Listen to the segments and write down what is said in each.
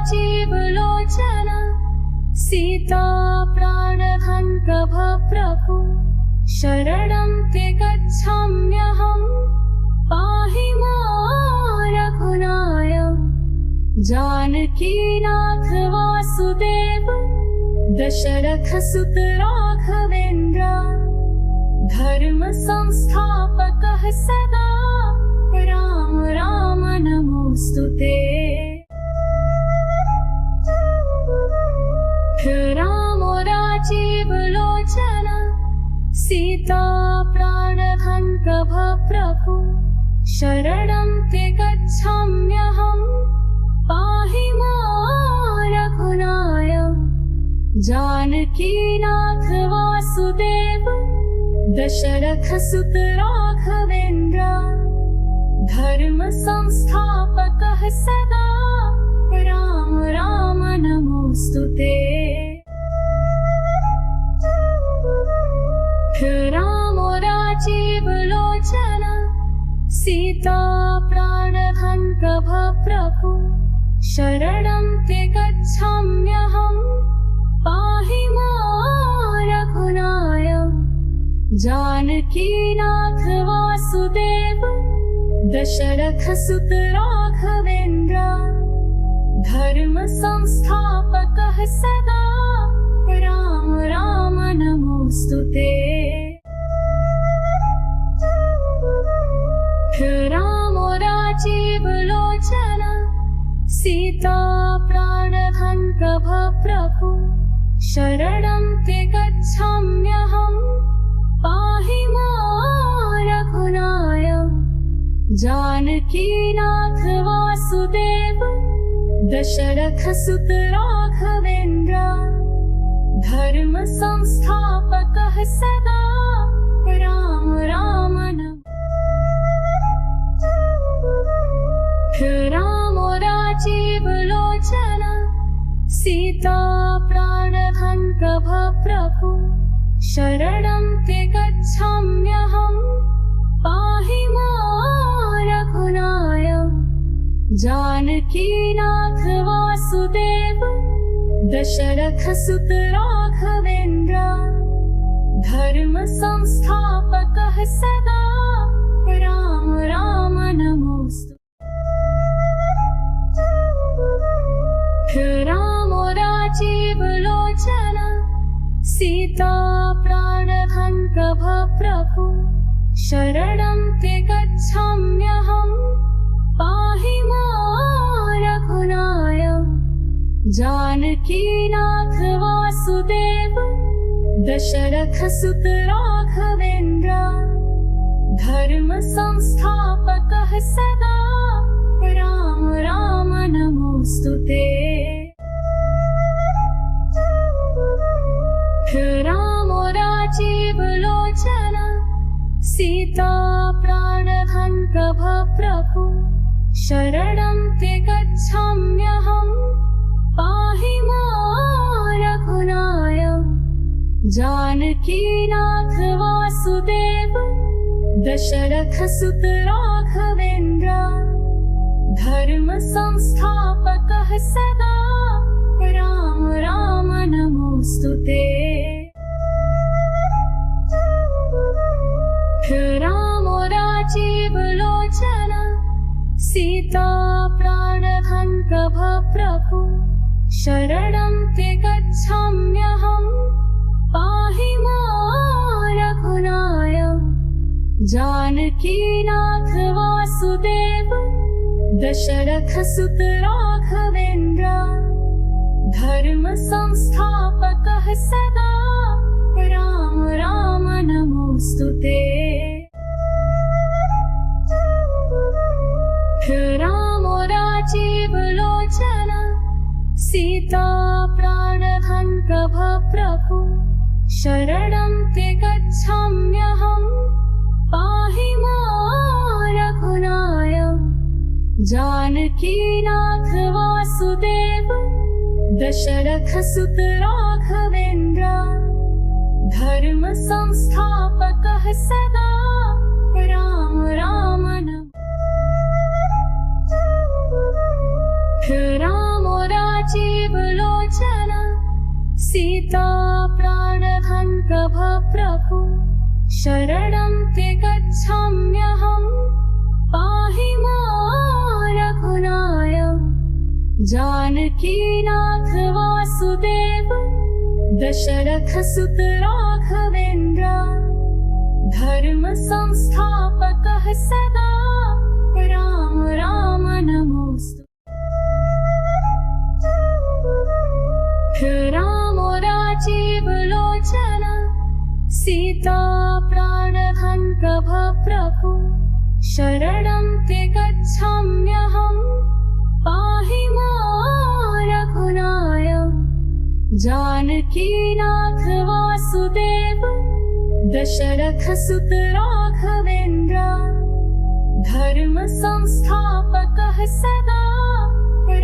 राजीवलोचन सीता प्राणधन प्रभु शरणं ते गच्छाम्यहं पाहि मां रघुनायक जानकीनाथ वासुदेव दशरथ सुत राघवेन्द्र धर्म संस्थापकः सदा राम राम नमोस्तुते। राम राजीवलोचन सीता प्राणधन प्रभु शरणं ते गच्छाम्यहं पाहि मां रघुनायक जानकीनाथ वासुदेव दशरथ सुत राघवेन्द्र धर्म संस्थापकः सदा राम राम नमोस्तुते। राम राजीवलोचन सीता प्राणधन प्रभु शरणं ते गच्छाम्यहं पाहि मां रघुनायक जानकीनाथ वासुदेव दशरथ सुत राघवेन्द्र धर्म संस्थापकः सदा राम राम नमोस्तुते। राम राजीवलोचन सीता प्राणधन प्रभु शरणं ते गच्छाम्यहं पाहि मां रघुनायक जानकीनाथ वासुदेव दशरथ सुत राघवेन्द्र धर्म संस्थापकः सदा राम राम राम राजीवलोचन सीता प्राणधन प्रभु शरणं ते गच्छाम्यहं पाहि मां रघुनायक जानकीनाथ वासुदेव दशरथ सुत राघवेन्द्र धर्म संस्थापकः सदा राम राम नमोस्तुते। राम राजीवलोचन सीता प्राणधन प्रभु शरणं ते गच्छाम्यहं पाहि मां रघुनायक जानकीनाथ वासुदेव दशरथ सुत राघवेन्द्र धर्म संस्थापकः सदा राम राम नमोस्तुते। राम राजीवलोचन सीता प्राणधन प्रभु शरणं ते गच्छाम्यहं पाहि मां रघुनायक जानकीनाथ वासुदेव दशरथ सुत राघवेन्द्र धर्म संस्थापकः सदा राम राम नमोस्तुते। राम राजीवलोचन सीता प्राणधन प्रभु शरणं ते गच्छाम्यहं पाहि मां रघुनायक जानकीनाथ वासुदेव दशरथ सुत राघवेन्द्र धर्म संस्थापकः सदा राम राम नमोस्तुते। राम राजीवलोचन सीता प्राणधन प्रभु शरणं ते गच्छाम्यहं पाहि मां रघुनायक जानकीनाथ वासुदेव दशरथ सुत राघवेन्द्र धर्म संस्थापकः सदा राम राम राम सीता प्राणधन प्रभ प्रभु शरणं ते गच्छाम्यहम् पाहि मां रघुनायक जानकीनाथ वासुदेव दशरथ सुत राघवेन्द्र धर्म संस्थापकः सदा राम राम नमोस्तु। राम राजीव लोचन सीता प्राणधन प्रभ प्रभु शरणं ते गच्छाम्यहम् पाहि मां रघुनायक जानकीनाथ वासुदेव दशरथ सुत राघवेन्द्र धर्म संस्थापकः सदा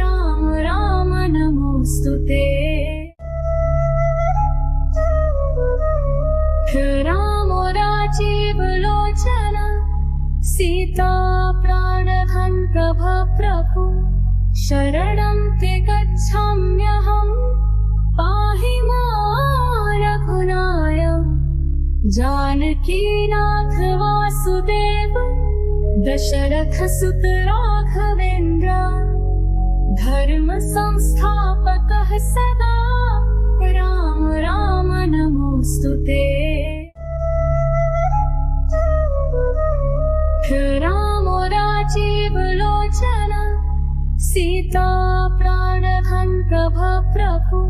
राम राम नमोस्तुते। राम राजीव लोचन सीता प्राणधन प्रभ प्रभु शरणं ते गच्छाम्यहम् पाहि मां रघुनायक जानकीनाथ वासुदेव दशरथ सुत राघवेन्द्र धर्म संस्थापकः सदा राम राम नमोस्तुते। राम राजीव लोचन सीता प्राणधन प्रभ प्रभु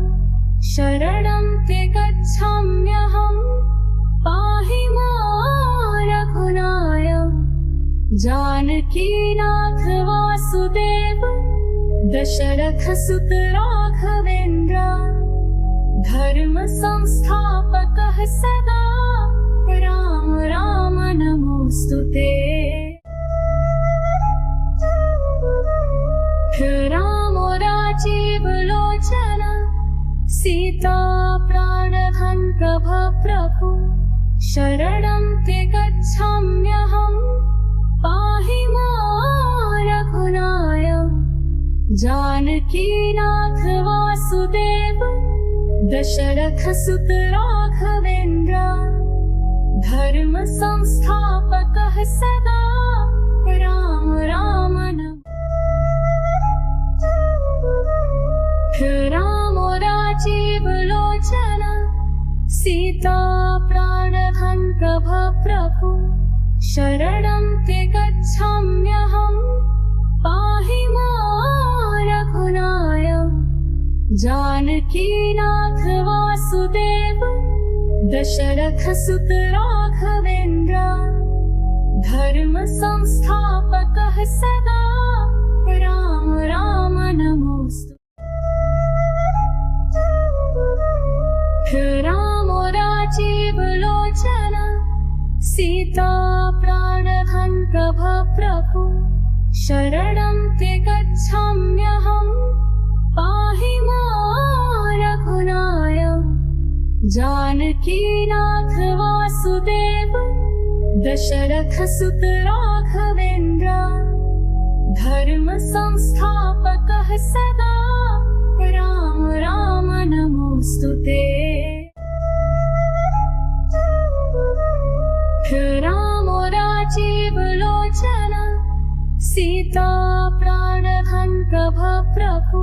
शरणं ते गच्छाम्यहम् पाहि मां रघुनायक जानकीनाथ वासुदेव दशरथ सुत राघवेन्द्र धर्म संस्थापकः सदा राम राम नमोस्तुते। राम राजीव लोचन सीता प्राणधन प्रभ प्रभु शरणं ते गच्छाम्यहम् पाहि मां रघुनायक जानकीनाथ वासुदेव दशरथ सुत राघवेन्द्र धर्म संस्थापकः सदा राम राम राम राजीव लोचन सीता प्राणधन प्रभ प्रभु शरणं ते गच्छाम्यहम् पाहि मां रघुनायक जानकीनाथ वासुदेव दशरथ सुत राघवेन्द्र धर्म संस्थापकः सदा राम राम नमोस्तु। राम राजीव लोचन सीता प्राणधन प्रभ प्रभु शरणं ते गच्छाम्यहम् पाहि मां रघुनायक जानकीनाथ वासुदेव दशरथ सुत राघवेन्द्र धर्म संस्थापकः सदा राम राम नमोस्तुते। राम राजीव लोचन सीता प्राणधन प्रभ प्रभु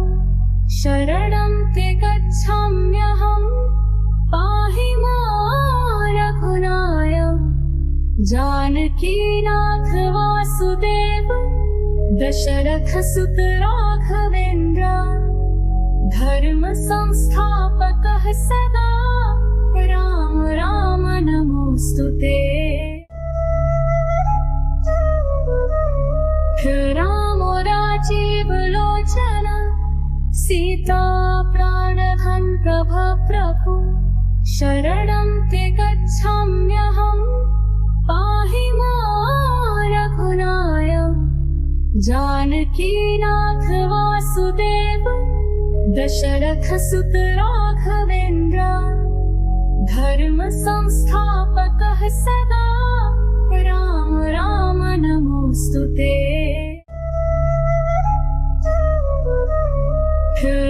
शरणं ते गच्छाम्यहम् पाहि मां रघुनायक जानकीनाथ वासुदेव दशरथ सुत राघवेन्द्र धर्म संस्थापकः सदा राम राम नमोस्तुते। राम राजीव लोचन सीता प्राणधन प्रभ प्रभु शरणं ते गच्छाम्यहम् पाहि मां रघुनायक जानकीनाथ वासुदेव दशरथ सुत राघवेन्द्र धर्म संस्थापकः सदा राम राम नमोस्तुते।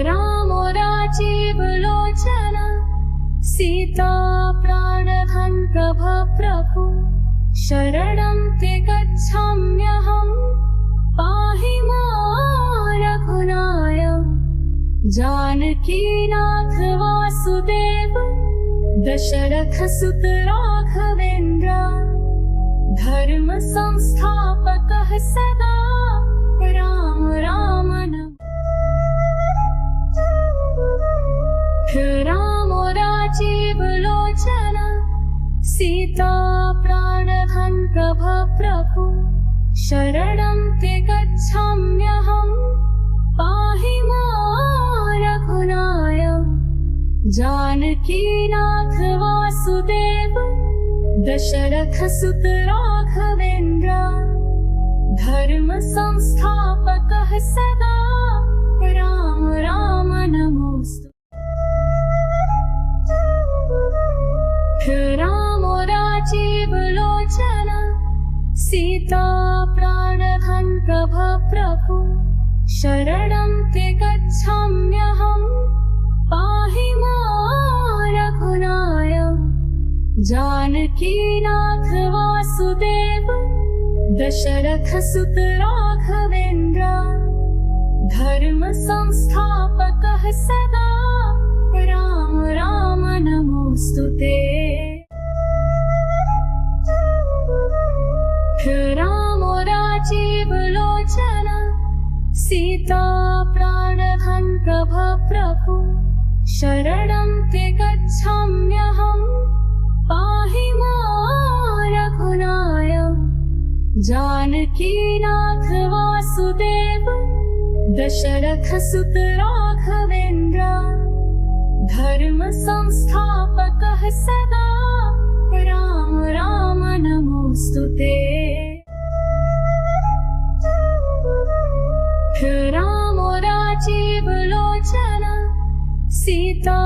राम राजीव लोचन सीता प्राणधन प्रभ प्रभु शरणं ते गच्छाम्यहम् पाहि मां रघुनायक जानकीनाथ वासुदेव दशरथ सुत राघवेन्द्र धर्म संस्थापकः सदा राम राम राम राजीव लोचन सीता प्राणधन प्रभ प्रभु शरणं ते गच्छाम्यहम् पाहि मां रघुनायक जानकीनाथ वासुदेव दशरथ सुत राघवेन्द्र धर्म संस्थापकः सदा राम राम नमोस्तुते राम राजीव लोचन सीता प्राणधन प्रभ प्रभु शरणं ते गच्छाम्यहम् पाहि मां रघुनायक जानकीनाथ वासुदेव दशरथ सुत राघवेन्द्र धर्म संस्थापकः सदा राम राम नमोस्तुते राम राजीव लोचन सीता प्राणधन प्रभ प्रभु शरणं ते गच्छाम्यहम् पाहि मां रघुनायक जानकीनाथ वासुदेव दशरथ सुत राघवेन्द्र धर्म संस्थापकः सदा राम राम नमोस्तुते राम राजीव लोचन सीता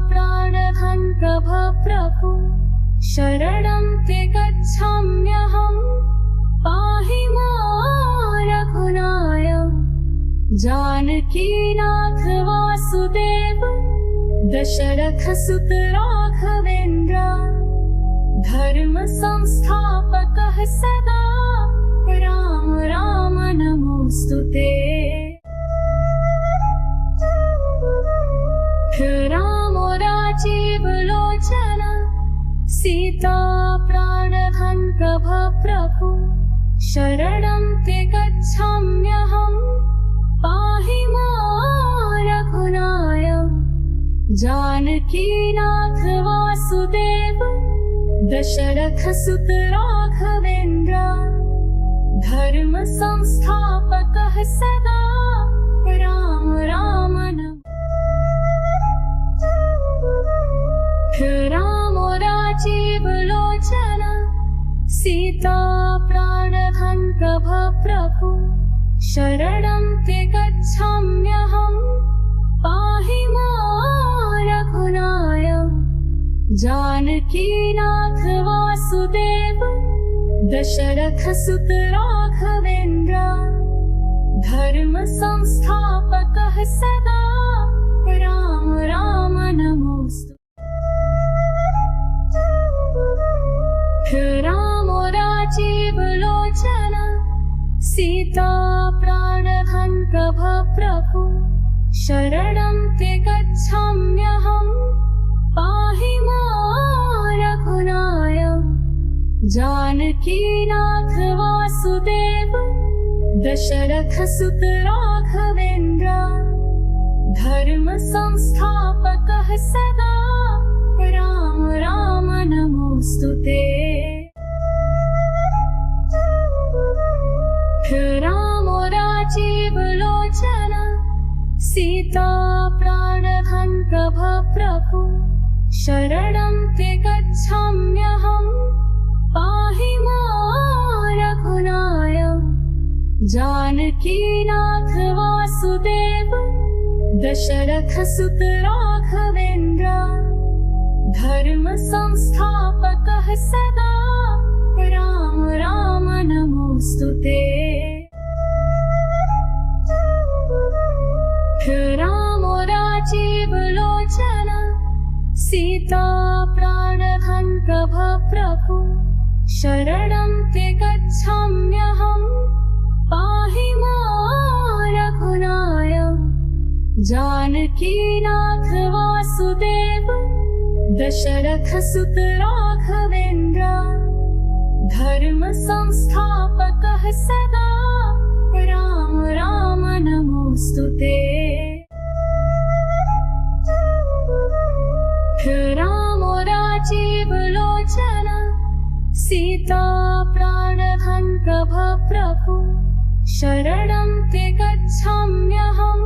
प्राणधन प्रभ प्रभु शरणं ते गच्छाम्यहम् पाहि मां रघुनायक जानकीनाथ वासुदेव दशरथ सुत राघवेन्द्र धर्म संस्थापकः सदा राम राम नमोस्तुते राम राजीव लोचन सीता प्राणधन प्रभ प्रभु शरणं ते गच्छाम्यहम् पाहि मां रघुनायक जानकीनाथ वासुदेव दशरथ सुत राघवेन्द्र धर्म संस्थापकः सदा राम राम राम राजीव लोचन सीता प्राणधन प्रभ प्रभु शरणं ते गच्छाम्यहम् पाहि मां रघुनायक जानकीनाथ वासुदेव दशरथ सुत राघवेन्द्र धर्म संस्थापकः सदा राम राम नमोस्तुते राम राजीव लोचन सीता प्राणधन प्रभ प्रभु शरणं ते गच्छाम्यहम् पाहि मां रघुनायक जानकीनाथ वासुदेव दशरथ सुत राघवेन्द्र धर्म संस्थापकः सदा राम राम नमोस्तुते राम राजीव लोचन सीता प्राणधन प्रभ प्रभु शरणं ते गच्छाम्यहम् पाहि मां रघुनायक जानकीनाथ वासुदेव दशरथ सुत राघवेन्द्र धर्म संस्थापकः सदा राम राम नमोस्तुते राम राजीव लोचन सीता प्राणधन प्रभु शरणं ते गच्छाम्यहम् पाहि मां रघुनायक जानकीनाथ वासुदेव दशरथ सुत राघवेन्द्र धर्म संस्थापकः सदा राम राम नमोस्तुते। राम राजीव लोचन सीता प्राणधन प्रभु शरणं ते गच्छाम्यहम्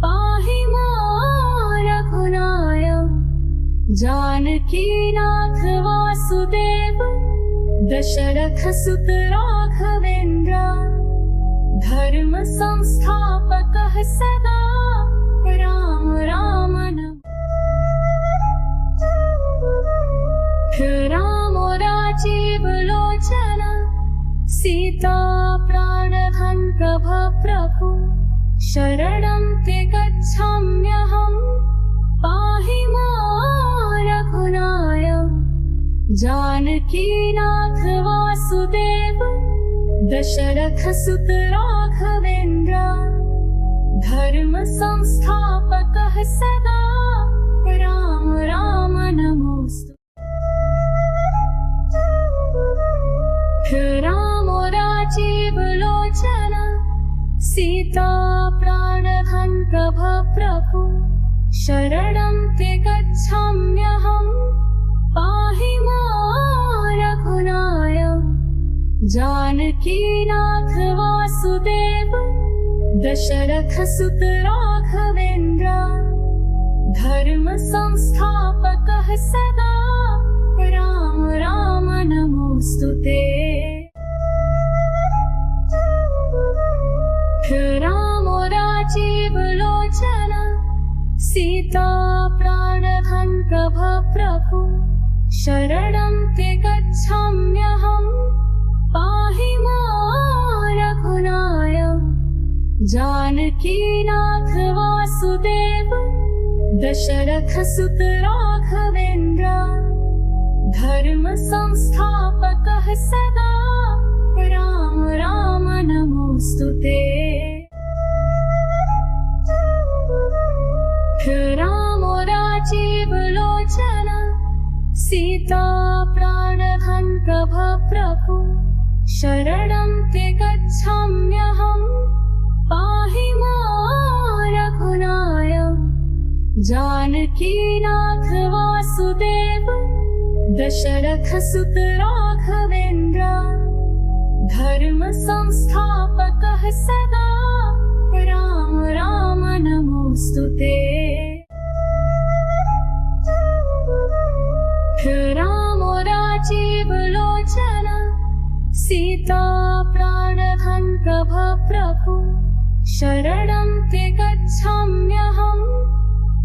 पाहि मां रघुनायक जानकीनाथ वासुदेव दशरथ सुत राघवेन्द्र धर्म संस्थापकः सदा राम राम राम राजीव लोचन सीता प्राणधन प्रभु शरणं ते गच्छाम्यहम् पाहि मां रघुनायक जानकीनाथ वासुदेव दशरथ सुत राघवेन्द्र धर्म संस्थापकः सदा राम राम नमोस्तुते। राम राजीव लोचन सीता प्राणधन प्रभु शरणं ते गच्छाम्यहम् पाहि मां रघुनायक जानकीनाथ वासुदेव दशरथ सुत राघवेन्द्र धर्म संस्थापकः सदा राम राम नमोस्तुते। राम राजीव लोचन सीता प्राणधन प्रभु शरणं ते गच्छाम्यहम् पाहि मां रघुनायक जानकीनाथ वासुदेव दशरथ सुत राघवेन्द्र धर्म संस्थापकः सदा राम राम नमोस्तुते। राम राजीव लोचन सीता प्राणधन प्रभु शरणं ते गच्छाम्यहम् पाहि मां रघुनायक जानकीनाथ वासुदेव दशरथ सुत राघवेन्द्र धर्म संस्थापकः सदा राम राम नमोस्तुते। राम राजीव लोचन सीता प्राणधन प्रभु शरणं ते गच्छाम्यहम्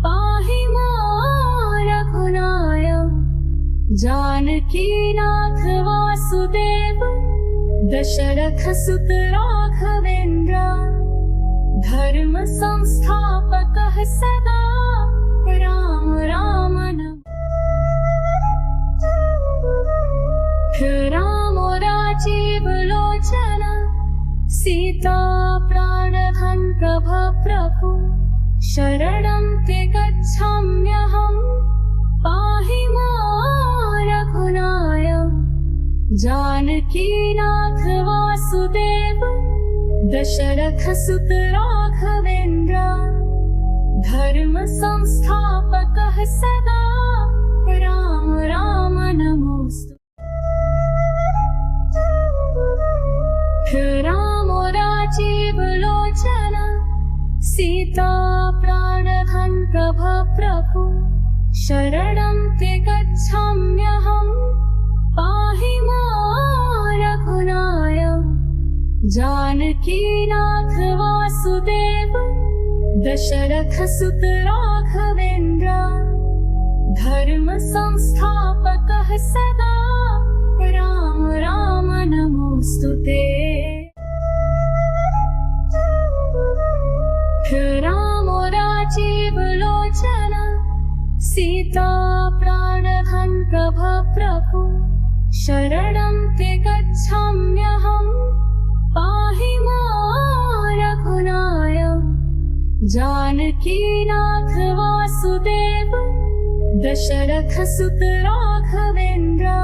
पाहि मां रघुनायक जानकीनाथ वासुदेव दशरथ सुत राघवेन्द्र धर्म संस्थापकः सदा राम राम राम राजीव लोचन सीता प्राणधन प्रभु शरणं ते गच्छाम्यहम् पाहि मां रघुनायक जानकीनाथ वासुदेव दशरथ सुत राघवेन्द्र धर्म संस्थापकः सदा राम राम नमोस्तुते। राम राजीव लोचन सीता प्राणधन प्रभु शरणं ते गच्छाम्यहम् पाहि मां रघुनायक जानकीनाथ वासुदेव दशरथ सुत राघवेन्द्र धर्म संस्थापकः सदा राम राम नमोस्तुते। राम राजीव लोचन सीता प्राणधन प्रभ प्रभु शरणं ते गच्छाम्यहम् पाहि मां रघुनायक जानकीनाथ वासुदेव दशरथ सुत राघवेन्द्र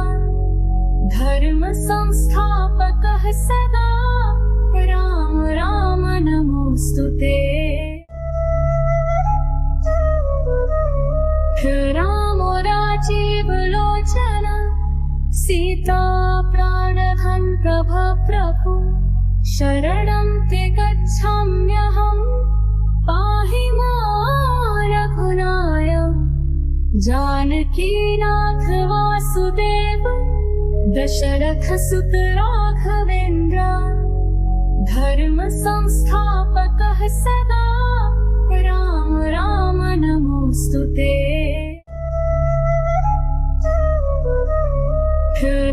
धर्म संस्थापकः सदा राम राम नमोस्तुते। राम राजीव लोचन सीता प्राणधन प्रभ प्रभु शरणं ते गच्छाम्यहम् पाहि मां रघुनायक जानकीनाथ वासुदेव दशरथ सुत राघवेन्द्र धर्म संस्थापकः सदा राम राम नमोस्तुते।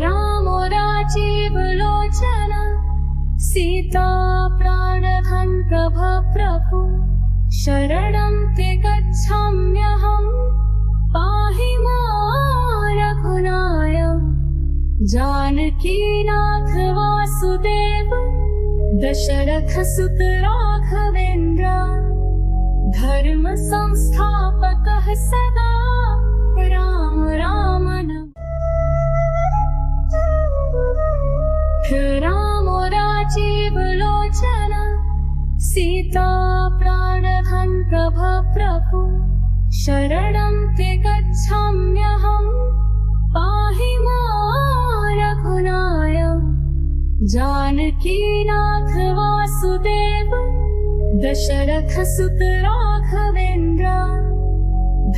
राम राजीव लोचन सीता प्राणधन प्रभ प्रभु शरणं ते गच्छाम्यहम् पाहि मां रघुनायक जानकीनाथ वासुदेव दशरथ सुत राघवेन्द्र धर्म संस्थापकः सदा राम राम राम राजीव लोचन सीता प्राणधन प्रभ प्रभु शरणं ते गच्छाम्यहम् पाहि मां रघुनायक जानकीनाथ वासुदेव दशरथ सुत राघवेन्द्र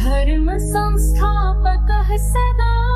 धर्म संस्थापकः सदा